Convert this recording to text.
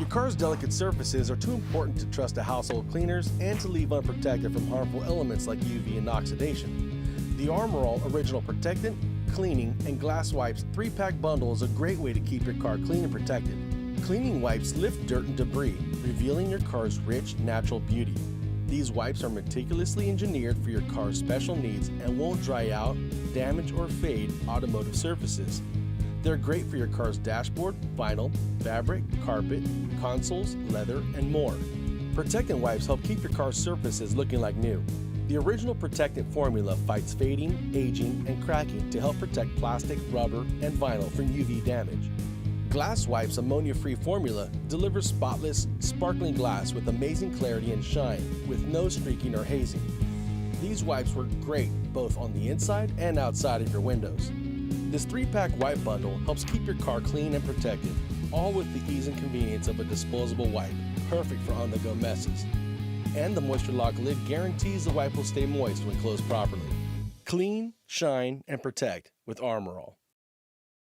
Your car's delicate surfaces are too important to trust to household cleaners and to leave unprotected from harmful elements like UV and oxidation. The Armor All Original Protectant, Cleaning, and Glass Wipes 3-pack bundle is a great way to keep your car clean and protected. Cleaning wipes lift dirt and debris, revealing your car's rich, natural beauty. These wipes are meticulously engineered for your car's special needs and won't dry out, damage, or fade automotive surfaces. They're great for your car's dashboard, vinyl, fabric, carpet, consoles, leather, and more. Protectant wipes help keep your car's surfaces looking like new. The original protectant formula fights fading, aging, and cracking to help protect plastic, rubber, and vinyl from UV damage. Glass Wipes ammonia-free formula delivers spotless, sparkling glass with amazing clarity and shine, with no streaking or hazing. These wipes work great both on the inside and outside of your windows. This 3-pack wipe bundle helps keep your car clean and protected, all with the ease and convenience of a disposable wipe, perfect for on-the-go messes. And the Moisture Lock lid guarantees the wipe will stay moist when closed properly. Clean, shine, and protect with Armor All.